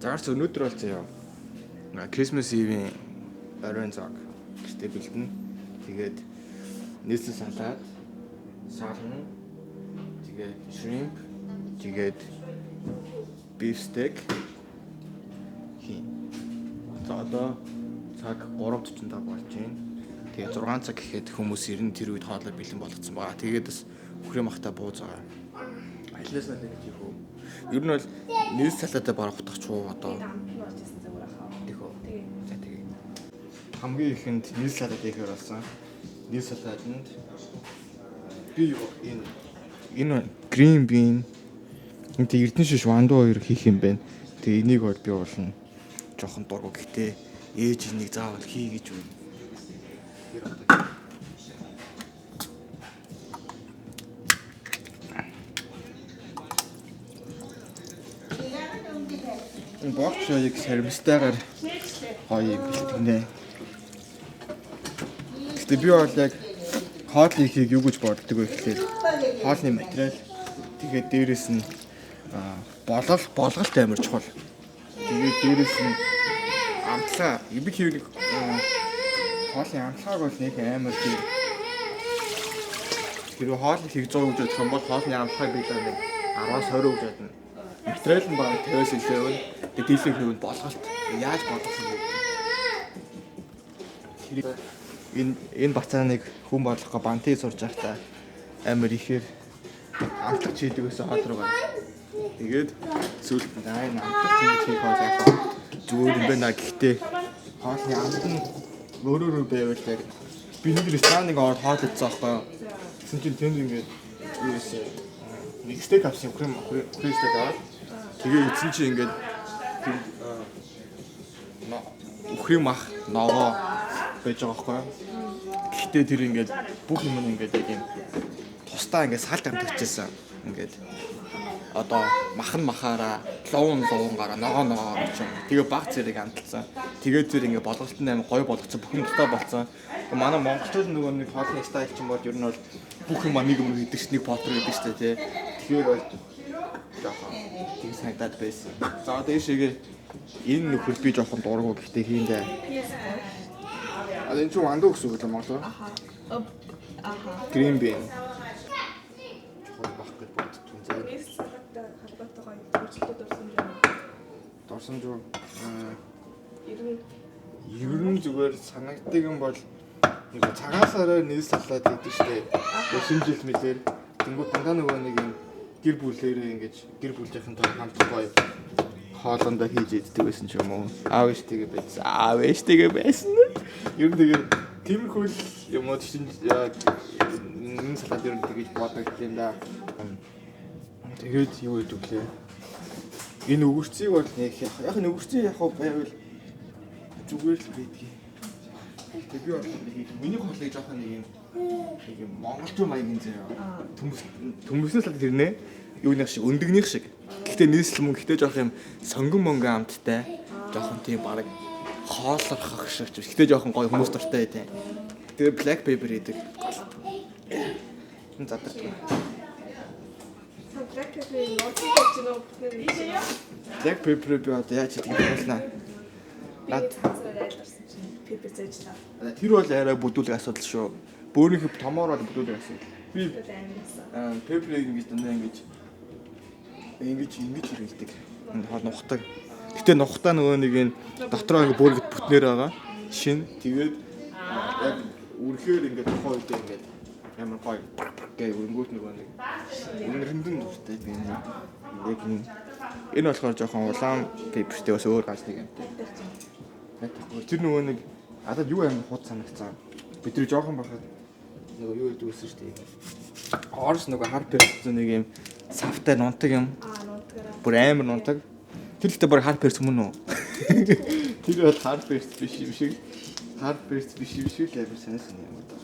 Заарч өнөөдөр бол заяа. Christmas Eve-ийн оройн цаг гэжтэй бэлдэн. Тэгээд нийслэл салаад, сална. Тэгээд shrimp, тэгээд beef steak хийн. Одоо цаг 3:45 болж байна. Тэгээд 6 цаг гэхэд хүмүүс ирнэ тэр үед хоолой бэлэн болгоцсон байгаа. Тэгээд бас бүхрийн махта бууз байгаа. Аялаас нь л гэж юу. Ер нь бол нийс салаатаа барах утгач уу одоо. Тэгээ. Хамгийн ихэнд нийс салаат хийхээр болсон. Нийс салаатанд би энэ green bean энэ эрдэнэ шиш вандуу хоёр хийх юм байна. Тэгээ энийг бол би болно. Жохон дургу гэхдээ ээж энийг заавал хий гэж байна. Энэ богч яг сармистайгаар гоё бэлтгэнэ. Гэтэ би бол яг хоолны ихийг юу гэж боддог вэ гэхээр хоолны материал тэгээд дээрэс нь болголт амар чухал. Тэгээд дээрэс нь амтлаа эбэг хийвэг хоолны амтлагыг бол нэг амар тийм хэрвээ хоолны ихийг 100 гэж бодох юм бол хоолны амтлагыг бид нэг 10-аас 20 гэж бодно. Материал нь баг 50-аас илүү. Тэгээд дийлэх нь болголт яаж болгосон бэ? Энэ бацааныг хүн болгохоо бантыг сурж байхдаа амар ихээр амтлах чийдэг гэсэн хол руу гав. Тэгээд сүүлд энэ амтлах чийдэг хийх бол яг зүгээр юм байна. Гэхдээ хоолны амт нь өөрөө байвал яг би нэг рестораныг ороод хоол идсэн байхгүй юу? Тэгсэн чинь тэнд ингээд юу вэ? Нэг стейк авсан крем стейк аваад тэгээ эцэн чинь ингээд үхрийн мах ногоо байж байгаа байхгүй юу? Гэхдээ тэр ингээд бүх юм ингээд яг юм тусдаа ингээд салт амтчихсан. Ингээд одоо махан махаараа луунгаараа ногоо гэж юм. Тэгээ баг зэрэг амталсан. Тэгээд зэрэг ингээд болголтын аим гоё болгоцсон бүх юм тусдаа болцсон. Манай монголчууд нөгөө нэг хоолны стайл ч юм бол ер нь бол бүх юм нэг юм хийдэг чинь нэг потер гэдэг шүү дээ тий. Тэгэхээр бол жоохон тийм санагдаад байсан. За одоо ийшээгээ энэ нөхөр би жоохон дургу гэхдээ хийндээ. А энэ ч вандуу гэсэн үг л Монгол. Аха. Green bean. Чухал бах гэж бодсон заа. Нийслэлтэй холбоотойгоо хөгжлөлтөд дурсан жоо. Ер нь зүгээр санагддаг юм бол нэг цагаасаараа нийслэлээд идэв штэ. Шинжил мэлээр тэнгууд дандаа нөгөө нэг юм гэр бүлээрээ ингэж гэр бүлийнхэн тоо хамтгүй хоолондоо хийж иддэг байсан ч юм уу. Аав ээжтэйгээ байсан. Аав ээжтэйгээ байсан. Ер нь тэгээ тиймэрхүү юм уу чинь энэ салаад ер нь тэгэж боддог юм да. Тэгээд юу гэдэг лээ. Энэ өгөрцгийг бол яг энэ өгөрцгийг яг байвал зүгээр л байдгийг. Тэг би бол миний хоолыг жоохон нэг юм монголчууд маягийн заяа. Төмөснөөс л тэрнээ юу нэг шиг өндөгнийх шиг. Гэхдээ нийслэл мөн гэхдээ жоох юм сонгон монгон амттай. Жоохон тийм баг хооллох шиг. Гэхдээ жоохон гоё хүмүүс дуртай тийм. Тэгээ black pepper идэг. Энэ задардаг. Black pepper би одоо яаж хийдэг юм байна? Наад пеппер зээжлээ. Тэр бол арай бүдүүлэг асуудал шүү. Бөөнийх томоор бол бүдүүлэг асуудал. Би пепперийг ингэж дандаа ингэж хэрэглэдэг. Энэ хоол нухдаг. Гэтэ нухтаа нөгөө нэг энэ дотроо ингэ бөөргөд бүтнээр байгаа. Шин тэгээд яг үрхээр ингэ тухайн үедээ ингэ ямар гоё гээ өрөнгөт нөгөө нэг өнөрөндөн дуртай би яг энэ болохоор жоохон улаан пеппертэй бас өөр ганц нэг юм. Тэр нөгөө нэг надад юу амар хут санагцсан. Бид нар жоохон бахад нөгөө юу гэдэг үсэн шүү дээ. Орс нөгөө хар перс нэг юм савтай нунтаг юм. Бүр амар нунтаг. Тэр ихтэй бүр хар перс мөн үү? Тэр бол хар перс биш юм шиг. Хар перс биш юм шиг л амар санасан юм даа.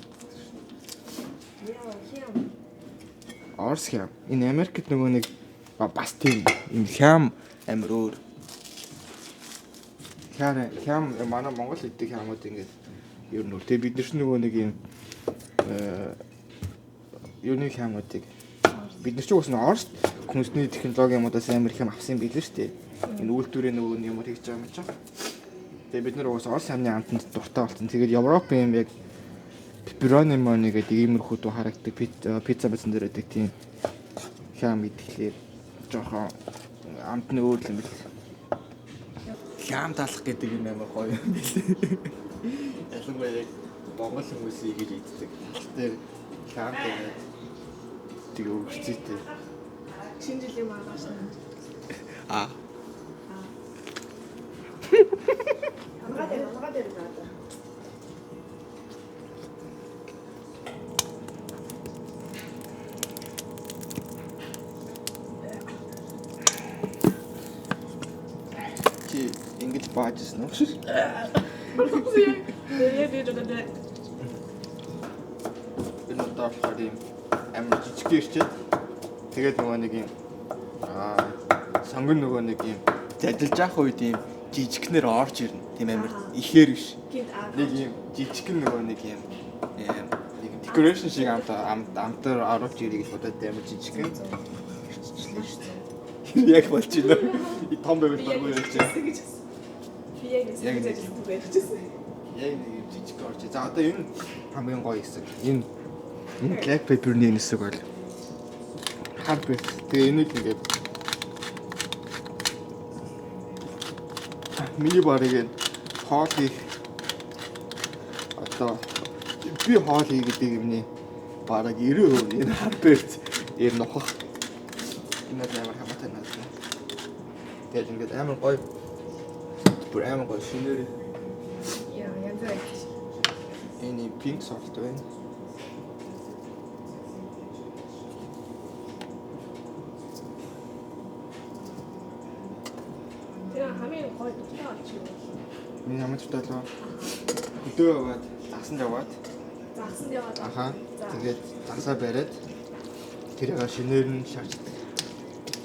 Орс хям. Энэ Америкт нөгөө нэг бас тийм юм хям амар өөр. Хям манай Монгол идэх хямууд ингээд ер нь тэг бид нар ч нөгөө нэг юм юуны хямуудыг бид нар ч уус нь Орос хүнсний технологи юмудаас амар их юм авсан билээ шүү дээ. Энэ үйлдвэрийн нөгөө юм хийж байгаа юм чинь. Тэгээ бид нар уус Орос амны амтанд дуртай болсон. Тэгээд Европын юм яг pepperoni money гэдэг иймэрхүү дуу харагддаг пицца бацсан дээр байдаг тийм хям идэхлээр жоохон амтны өөр юм бэл. Хям талах гэдэг юм амар гоё юм бэл. Ялангуяа яг Монгол хүмүүс ийгэж иддэг. Тал дээр хям тэгээд тэгээ өгчтэй. Шинэ жилийн маргааш нь. Аа. Хамгаа дээр надаа. Чи ингэж баажсан уу? Энэ удаа болохоор юм амар жижиг ирчээд тэгээд нөгөө нэг юм сонгон нөгөө нэг юм задилж явах үед юм жижигнэр орж ирнэ. Тийм амар ихээр биш. Нэг юм жижигэн нөгөө нэг юм декорэшн шиг амтаар оруулж ирэх гэж бодоод амар жижигэн ирчихлээ шүү дээ. Яг болж байна. И том байвал баггүй байж байна. Яг нэг юм жижиг орж. За одоо энэ хамгийн гоё хэсэг. Энэ black pepper-ний хэсэг бол хаббет. Тэгээ энийг ингээд миний барыг хоол хийх одоо би хоол хий гэдэг юмний бараг 90% энэ хаббет ер нохох. Энэ амар хамаатай надад. Тэгээд ингээд амар гоё бүр амар гоё шинээр Яа, янз бүр. энэ пинк сорт байна. Тэр хамгийн гоё дутаа олч юу? Миний ямар ч бодлоо өдөө яваад загсан яваад Загсан яваад. аха тэгээд загсаа бариад тэрийг шинээр нь шаачдаг.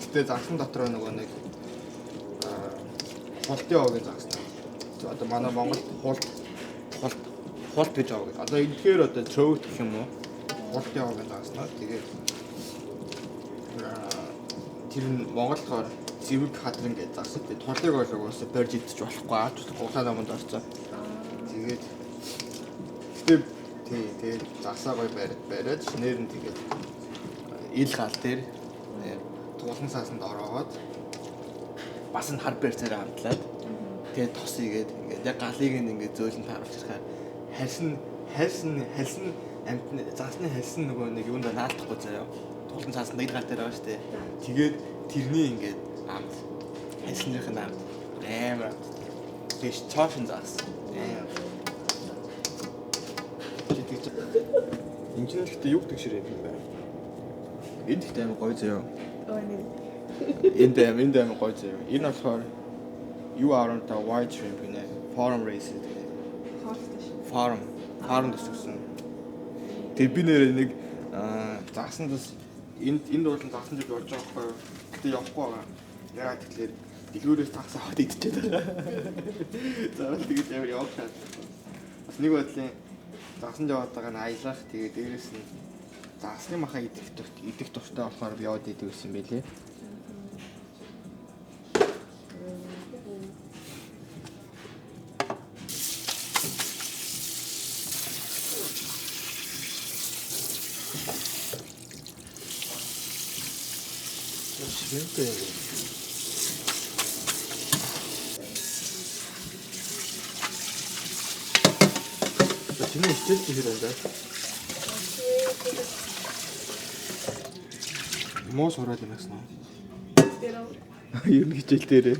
Гэтэ загсан дотроо нөгөө нэг хултын овгийн загсан. Одоо манай Монголд хулт гэж авдаг. Одоо энэхээр одоо цөв гэх юм уу? Хултын овгийн загснаа тэгээд тэр нь Монголоор зэвэг хадран гэж загсан. Тэгээд тулыг бол угаасаа барьж идчих болохгүй аач гутлаа намд орцоо. Тэгээд тэгээд загсаа гоё бариад шинээр нь тэгээд ил гал дээр туулан саасанд ороогоод бас н хар бэрцээр хамтлаад тэгээд тос игээд ингээд яг галыг ингээд зөөлөнд харуулж ирэхээр хальсан амтны загсны хальсан нөгөө нэг юунд наалтахгүй заяа туулан саасан ил гал дээр байгаа шүү дээ. Тэгээд тэрний ингээд амт хальсных нь амт амар тийш цаашин загсан. Энд ч гэхдээ юу гэдэг ширээ юм байна. Энд ихтэй амар гоё заяа. Энд амар гоё заяа. Энэ болохоор юу аронт white shrimp гинэ. Farm raised гинэ. Farm төсөсөн. Тэр би нэр нэг загсан бас энд уулын загсан жиг болж байгаа байхгүй юу. Гэтэ явахгүй байгаа. Яагаад тэгэхээр дэлгүүрээс загсан хот идчихээд байгаа. Зарал тэгээд ямар явах шат. Бас нэг бодлын загсан яваад байгаа нь аялах тэгээд дээрэс нь загсны маха идэх дуртай болохоор би яваад идэв гэсэн юм байлээ. Шимпэ. Чиний хичээл хийх юм даа. Муу сураад юм гэсэн үү? Ер нь хичээл дээрээ.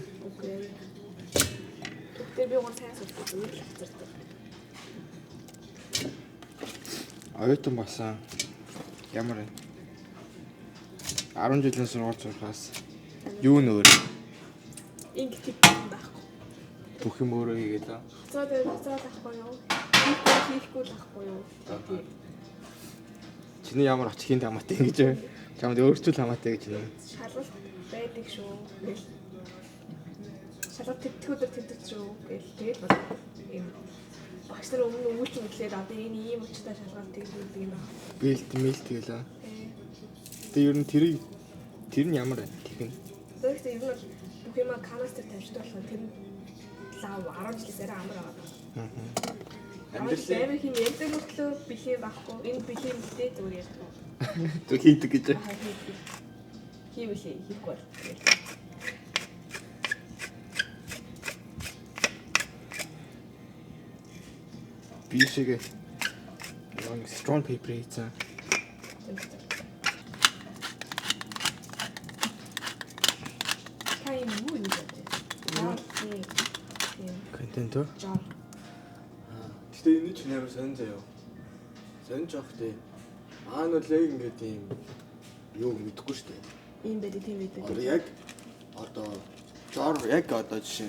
Тэр би гоо сайн сонсож байна. Оюутан басан. Ямар вэ? 10 жилийн сургууль сурахаас юу нөр? Инг тип байхгүй. Бүх юм өөрөө хийгээд аа. Цаад ахгүй юу? Хийхгүй байхгүй юу? Чиний ямар очихын хамаатай ингэж вэ? Чамд өөрчлөл хамаатай гэж байна. Шалгалт байдаг шүү. Гэл. Шалгалт тэтгэвэр тэмдэг шүү. Гэл. Тэгээд бол юм. Багш нар өмнө өвүүлж өглөөд одоо энэ ийм өчтэй шалгалт тэгдэг юм байна. Бэлт гэлээ. Тэгээ ер нь тэр нь ямар вэ? Тэг нь. Тэгвэл ер нь Фирма канастер тавьчихдаг болохоор тэр лав 10 жилээс арай амар байгаа. Амьдралын амар хин янзаг мөртлөө бэлээ байхгүй. Энэ бэлээ мэдээ зүгээр ярьдаг. зүг хийдэг гэж. Хийвэлээ хийхгүй бол. Би шиг яг strong paper хийсэн. Хай юу юм бэ? Контент үү? Жаа. Гэтэ энэ ч нээр сонь заяа. Сонь жоох тий. Аа нь л яг ингээд юм юу мэдэхгүй шүү дээ. Ийм байдаг тийм байдаг. Одоо яг одоо жор яг одоо жишээ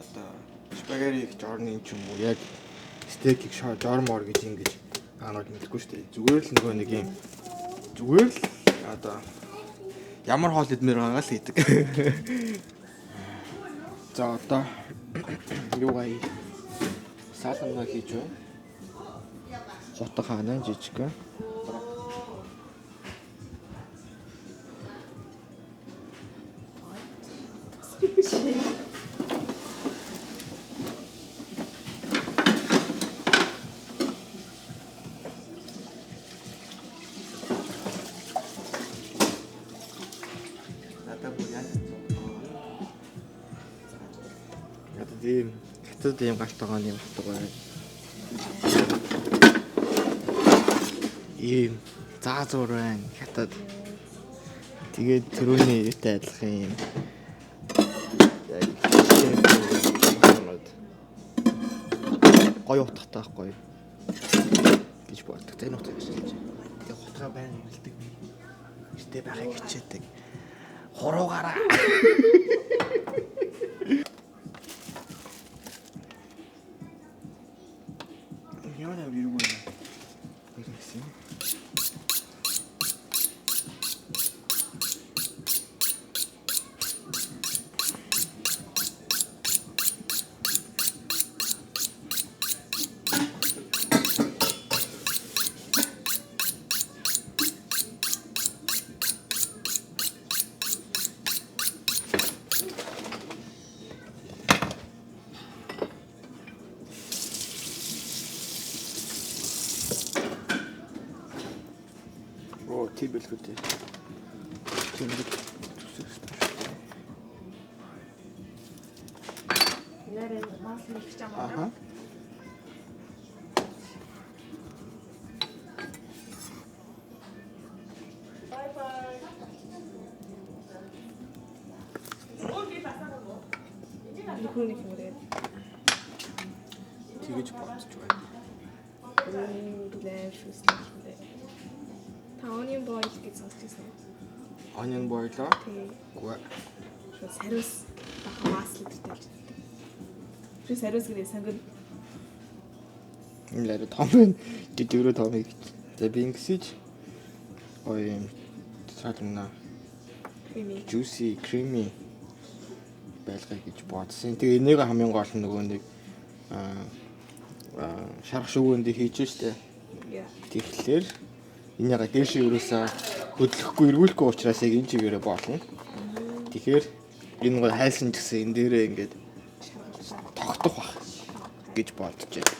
одоо спагетти жорны ч юм уу яг стейкийг жормор гэж ингэж аанууд мэдэхгүй шүү дээ. Зүгээр л нөгөө нэг юм зүгээр л одоо ямар хоол идмээр байгаа л хийдэг. За одоо юу гай саламна хийж байна. Хотоо хаана жижиг. Тийм хятад ийм галт байгаа юм хатгаа. Ийм заазуур байна хятад. Тэгээд төрөний юутай адилхан юм. Гоё утгатай байхгүй гэж боддог. Энэ утгыг хэлж. Тэгээд утгаа байна хэлдэг. Ихтэй байхыг хичээдэг. Хуруугаараа. Яна виргул. Ирсэн. Тибэлхүүтэй. Нэрээ мас нэг ч юм аа. Bye bye. Ихүний хүрээ. Тэгэж бодож байна. Лайв шүслээ. Onion boil гэж сонсчихсан. Onion boil аа? Тий. Гүэ. Шууд сариус бахамаас л идэлтэй болж байна. Шууд сариус гэдэг сонгод. Им ларэ том байна. Дөрөв томыг. За би ингэсэж ой юм цаална. Creamy. Juicy, creamy байлгах гэж бодсон. Тэгээ энийг хамгийн гол нь нөгөө нэг шарах шүүгэнд хийж штэ. Яа. Тэгэхээр энэ яга дээш юусаа хөдлөхгүй эргүүлэхгүй учраас яг энэ чигээрээ болно. Тэгэхээр энэ гол хайсан ч гэсэн энэ дээрээ ингээд тогтох бах гэж бодож байна.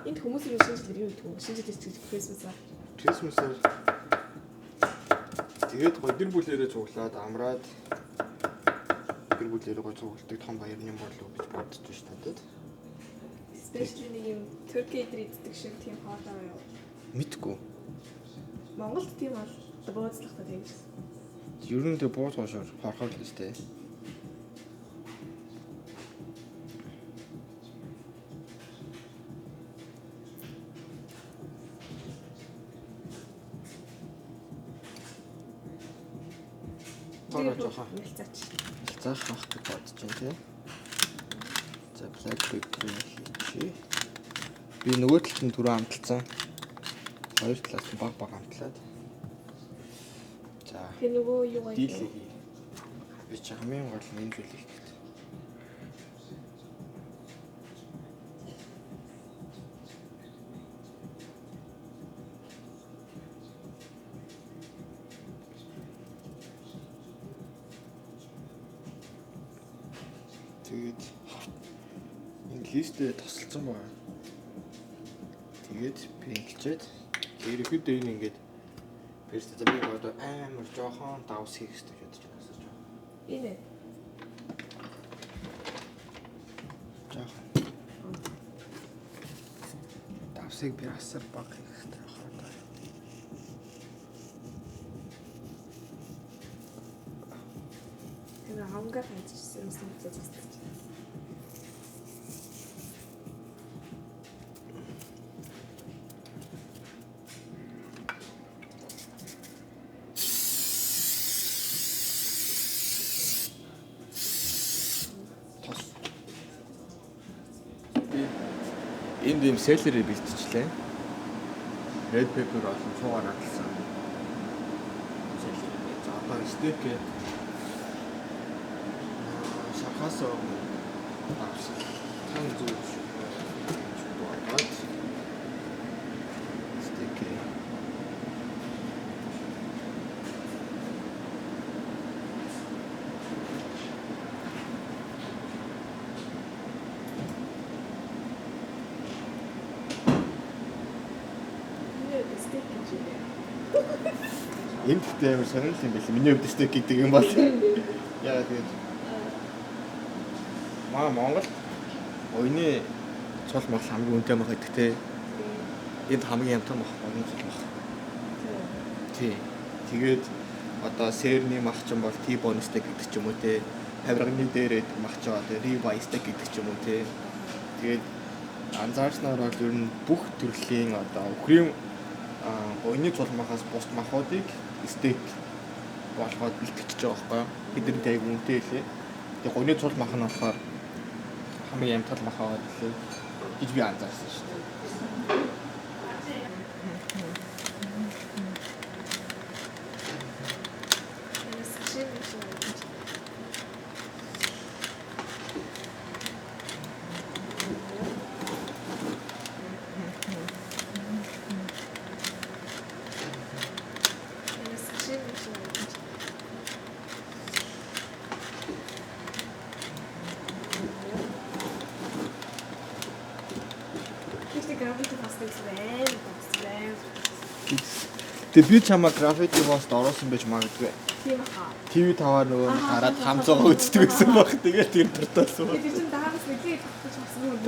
Энд хүмүүсийн шинжилгээ юу гэдэг вэ? Шинжилгээ Christmas-аа. Christmas-аар тэгээд гэр бүлээрээ цуглаад амраад гэр бүлээрээ цугладаг том баярны болов гэж бодож байна надад. Especially нэг юм Turkey иддэг шиг тийм хоолой юу? Мэдгүй. Монголд тийм бол бууцлахтай тийм гэсэн. Ер нь тэг бууз гошоор хорхоор л өстэй. Тоо жоо. Ялцаач. Заах авах гэж бодож байна тий. За black pepper хийчихье. Би нөгөө талд нь түрүү амталцсан. Хоёр талаас нь баг амтлаад. За. Тэр нөгөө юу вэ? Дийлээ хий. Би ч хамгийн гол нь энэ зүйлийг хийх. Тэгээд энэ листээ тосолцсон байна. Тэгээд пинклчээд ерөөхдөө энэ ингээд перст за би одоо амар жоохон давс хийх хэрэгтэй бодож байна асууж байна. Энэ Жоохон. Давсыг би асар баг хийх хэрэгтэй байна. тэр хангаа хайчихсан юм зүгтээ. Энд ийм селлери бэлтжлээ. Red pepper олон цуугаар хадгалсан. Селлери. За одоо стейк шахаас давс. Тань зүг. Бод. Стейк. Энд ихтэй амар сонирхол юм байл. Миний хувьд стейк гэдэг юм бол. Яагаад тэгээд Монгол ойны цол мал хамгийн үнэтэй мах гэдэгтэй. Энд хамгийн янтан мах ойны цол мах. Тий. Тэгээд одоо сэрний мах ч юм бол T-bone steak гэдэг ч юм уу те. Хаврагны дээр мах ч одоо ribeye steak гэдэг ч юм уу те. Тэгээд анзаарснаар бол ер нь бүх төрлийн одоо өхрийн ойны цол махаас бус махуудыг стейк болгоод бэлтгэж байгаа байхгүй. Бидний тайг үнэтэй лээ. Тэгээд ойны цол мах нь болохоор хамгийн янтал мах аваад лээ гэж би анзаарсан шүү дээ. Тэгээ би чамаа графити пост оруулсан байж магадгүй. Тийм хаа. ТV таваар нөгөө хараад хамцаагаа үздэг гэсэн баг. Тэгээд тэр дуртаасан. Тэр чинь даагаас нэгийг татчих болсон юм.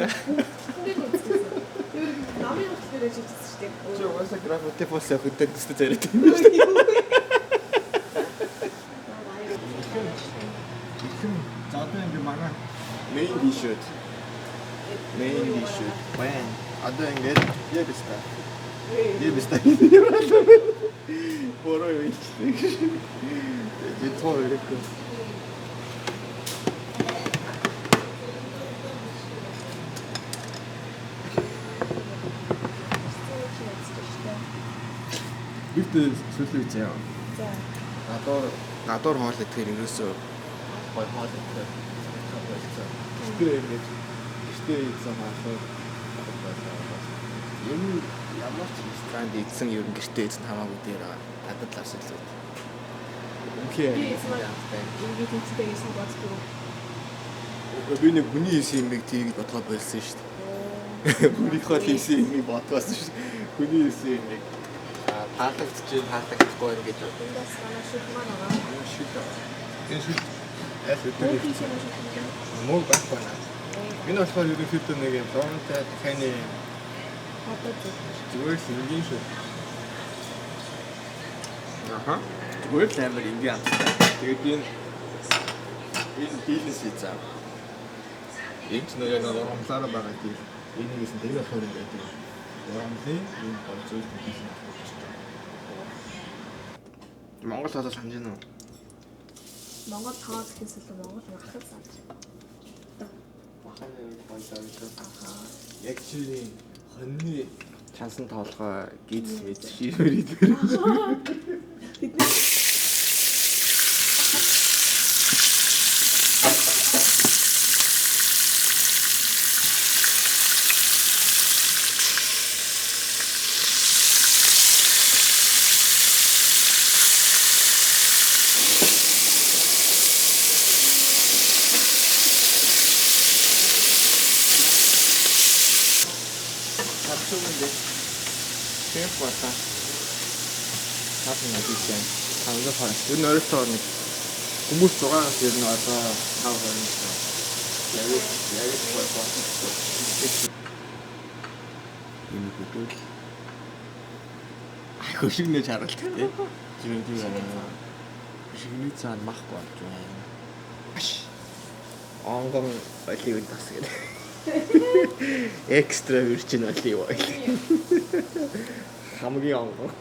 Тэр намын утгаар ажиллаж шүү дээ. Чи уусаа графити пост явах гэдэг тест зэрэг. За одоо ингэ манай main dish-д. Байна. Одоо ингэ яг өстой. Бороо юу ч. Би тоо ирэх. Бид сүлээ заяа. За. Гадуур хоол идэхээр ерөөсөө гой хоол идэхээр болцоо. Гэхдээ ингэж ийцэн хаалаа. Энэ ямар ч ресторанд идсэн ер нь гэртээ идсэн хамаагүй дээр надад л авсан л үү. Үнхээр ингээд үстэй гэсэн боддог. би нэг хүний хийсэн юмыг тийг бодоход болсон шүү дээ. Хүнийхөө хийсэн юмыг бодгоосон шүү дээ. Хүний хийсэн юмыг таалагдахгүй ингэж Эндээс манай шүд маань байгаа. энэ шүд муу байхгүй наа. Энэ болохоор ерөнхийдөө нэг юм зурнтай таны зүгээр л энгийн шүү. Аха. Зүгээр л амар энгийн амттай. Тэгээд энэ дийлэнс хийцаа. Энд нь яг нэг урамлаараа байгаа тийм. Энийгээс нь тэгээд хөрөнгө байдаг. Урамлын энэ болцоос хийсэн. Монгол хадаа санаж байна уу? Монгол таад гэхээс илүү Монгол ахад санаж. Баханы бойлоо гэж. Аха. Яг чи хоньны чансан тоолгоо гидс мэд ширмэр идвэр. Тэнгэр болоо. Хаасан надад хамга фан. Энэ өөртөө нэг хүмүүс 6-аас ер нь одоо 5-2 яг болоо. Энэ бүтэл хөшигнэж харалтай тий. Тийм байна. Хөшигний цаана махгүй болж байна. Онгон олиг тас гэдэг. Экстра вирчин олиг бай. Хамгийн онгон.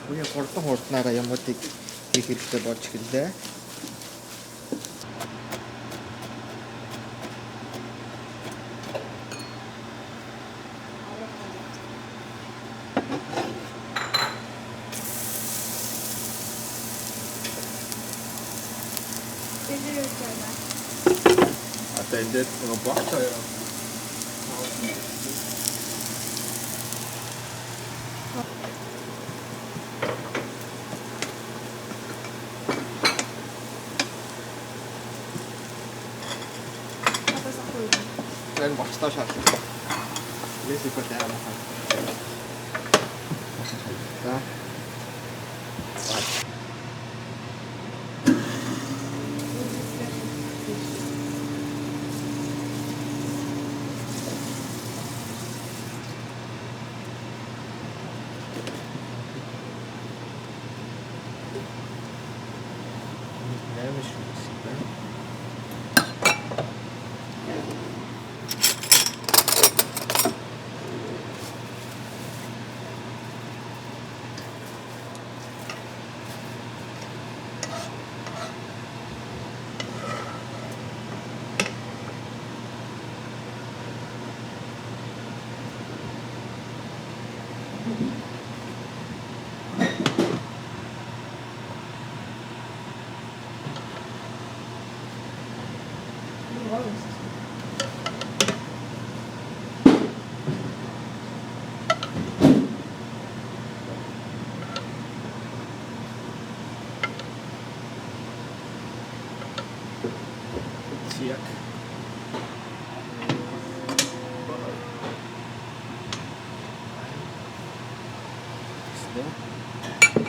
Үгүй хурднаараа ямуудыг хийх хэрэгтэй болж гэлээ. Одоо энэ нэг багтаа яа. Энэ багтаа шаардлагатай. Лесик болоо махаа. За.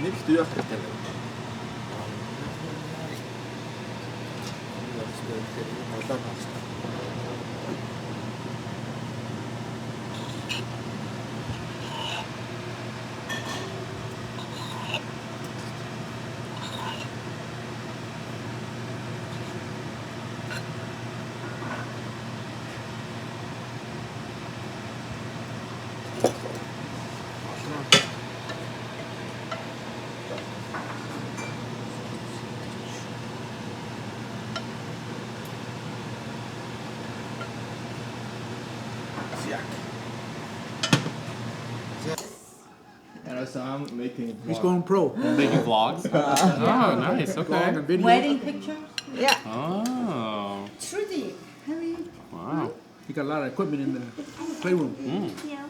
Нэг дүйх хэрэгтэй байна. Болоо хааста. So I'm making He's going pro. Making vlogs? Oh, nice. Vlog Okay. and video. Wedding pictures? Yeah. Oh, Trudy, have you? wow. He got a lot of equipment in the playroom. Mm.